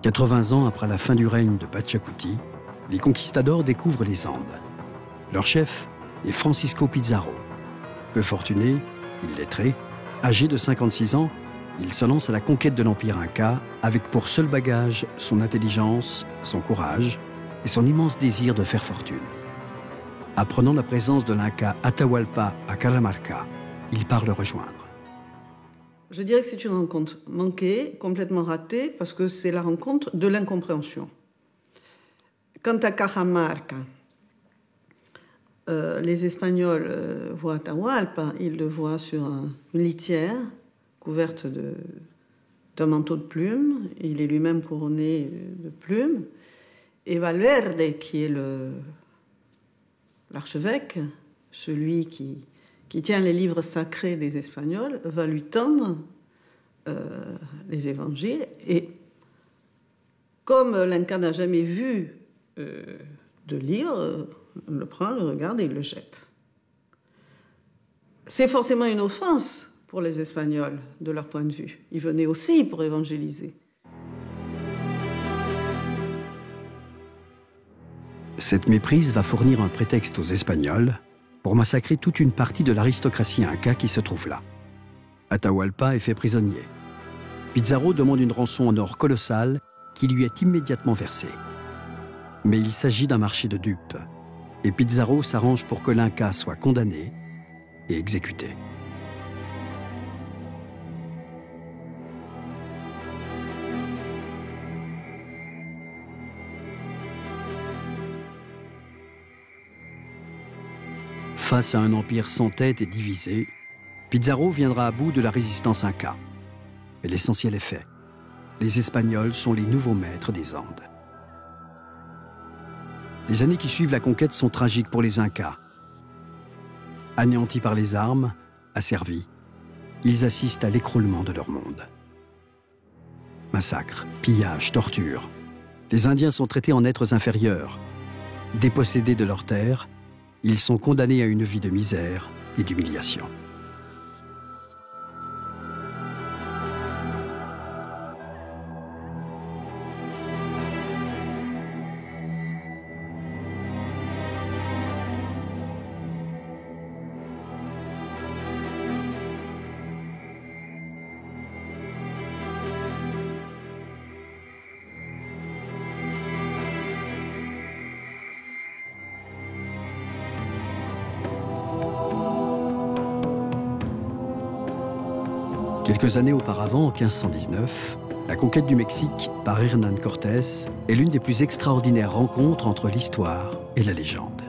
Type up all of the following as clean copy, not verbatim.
80 ans après la fin du règne de Pachacuti, les conquistadors découvrent les Andes. Leur chef est Francisco Pizarro. Peu fortuné, illettré, âgé de 56 ans, il se lance à la conquête de l'Empire Inca avec pour seul bagage son intelligence, son courage et son immense désir de faire fortune. Apprenant la présence de l'Inca Atahualpa à Caramarca, il part le rejoindre. Je dirais que c'est une rencontre manquée, complètement ratée, parce que c'est la rencontre de l'incompréhension. Quant à Cajamarca, les Espagnols voient Atahualpa, ils le voient sur une litière couverte d'un manteau de plumes. Il est lui-même couronné de plumes. Et Valverde, qui est l'archevêque, celui qui tient les livres sacrés des Espagnols, va lui tendre les évangiles. Et comme l'Inca n'a jamais vu de livre, on le prend, le regarde et il le jette. C'est forcément une offense pour les Espagnols, de leur point de vue. Ils venaient aussi pour évangéliser. Cette méprise va fournir un prétexte aux Espagnols pour massacrer toute une partie de l'aristocratie inca qui se trouve là. Atahualpa est fait prisonnier. Pizarro demande une rançon en or colossale qui lui est immédiatement versée. Mais il s'agit d'un marché de dupes. Et Pizarro s'arrange pour que l'Inca soit condamné et exécuté. Face à un empire sans tête et divisé, Pizarro viendra à bout de la résistance inca. Et l'essentiel est fait. Les Espagnols sont les nouveaux maîtres des Andes. Les années qui suivent la conquête sont tragiques pour les Incas. Anéantis par les armes, asservis, ils assistent à l'écroulement de leur monde. Massacres, pillages, tortures. Les Indiens sont traités en êtres inférieurs. Dépossédés de leurs terres, ils sont condamnés à une vie de misère et d'humiliation. Quelques années auparavant, en 1519, la conquête du Mexique par Hernán Cortés est l'une des plus extraordinaires rencontres entre l'histoire et la légende.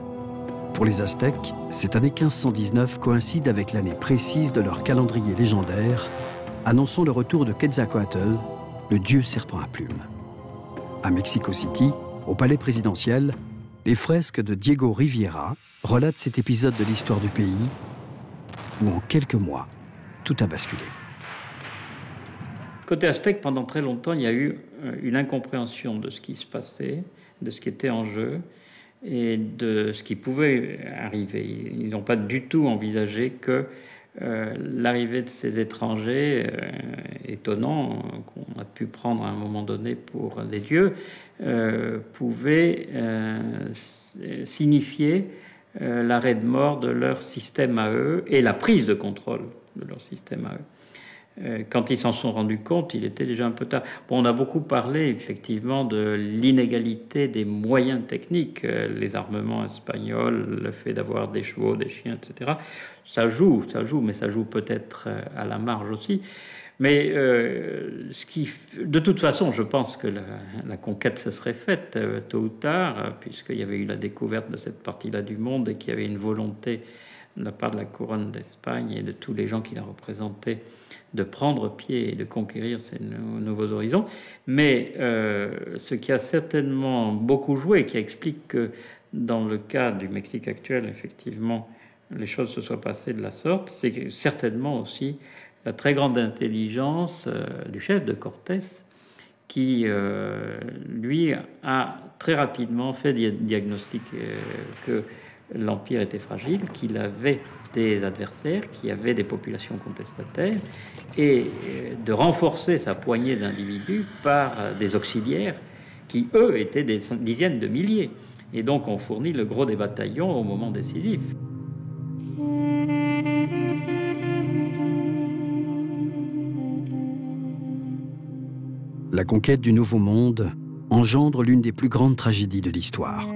Pour les Aztèques, cette année 1519 coïncide avec l'année précise de leur calendrier légendaire, annonçant le retour de Quetzalcoatl, le dieu serpent à plumes. À Mexico City, au palais présidentiel, les fresques de Diego Rivera relatent cet épisode de l'histoire du pays où, en quelques mois, tout a basculé. Côté aztèque, pendant très longtemps, il y a eu une incompréhension de ce qui se passait, de ce qui était en jeu et de ce qui pouvait arriver. Ils n'ont pas du tout envisagé que l'arrivée de ces étrangers étonnants, qu'on a pu prendre à un moment donné pour des dieux, pouvait signifier l'arrêt de mort de leur système à eux et la prise de contrôle de leur système à eux. Quand ils s'en sont rendus compte, il était déjà un peu tard. Bon, on a beaucoup parlé effectivement de l'inégalité des moyens techniques, les armements espagnols, le fait d'avoir des chevaux, des chiens, etc. Ça joue, mais ça joue peut-être à la marge aussi. Mais de toute façon, je pense que la conquête se serait faite tôt ou tard, puisqu'il y avait eu la découverte de cette partie-là du monde et qu'il y avait une volonté de la part de la couronne d'Espagne et de tous les gens qui la représentaient de prendre pied et de conquérir ces nouveaux horizons. Mais ce qui a certainement beaucoup joué, qui explique que dans le cas du Mexique actuel, effectivement, les choses se soient passées de la sorte, c'est certainement aussi la très grande intelligence du chef de Cortés, qui, lui, a très rapidement fait diagnostiquer que l'Empire était fragile, qu'il avait des adversaires, qu'il y avait des populations contestataires, et de renforcer sa poignée d'individus par des auxiliaires qui, eux, étaient des dizaines de milliers. Et donc on fournit le gros des bataillons au moment décisif. La conquête du Nouveau Monde engendre l'une des plus grandes tragédies de l'histoire.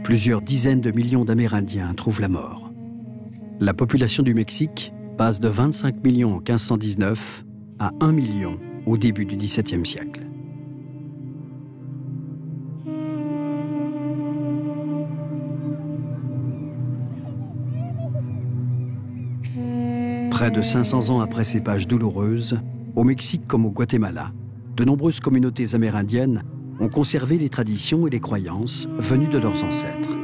Plusieurs dizaines de millions d'Amérindiens trouvent la mort. La population du Mexique passe de 25 millions en 1519 à 1 million au début du XVIIe siècle. Près de 500 ans après ces pages douloureuses, au Mexique comme au Guatemala, de nombreuses communautés amérindiennes ont conservé les traditions et les croyances venues de leurs ancêtres.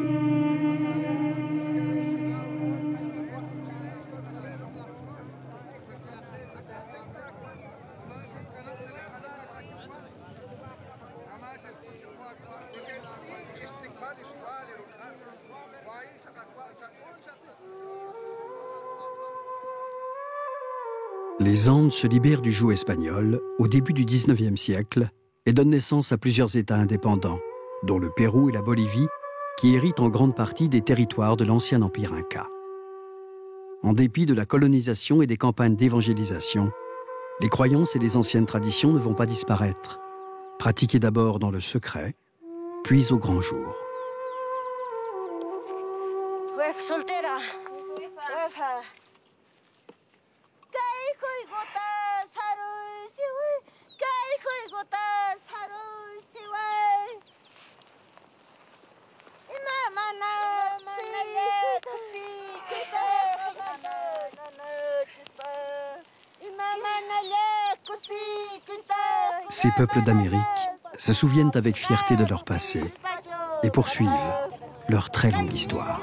Les Andes se libèrent du joug espagnol au début du XIXe siècle et donnent naissance à plusieurs États indépendants, dont le Pérou et la Bolivie, qui héritent en grande partie des territoires de l'ancien empire inca. En dépit de la colonisation et des campagnes d'évangélisation, les croyances et les anciennes traditions ne vont pas disparaître, pratiquées d'abord dans le secret, puis au grand jour. Ces peuples d'Amérique se souviennent avec fierté de leur passé et poursuivent leur très longue histoire.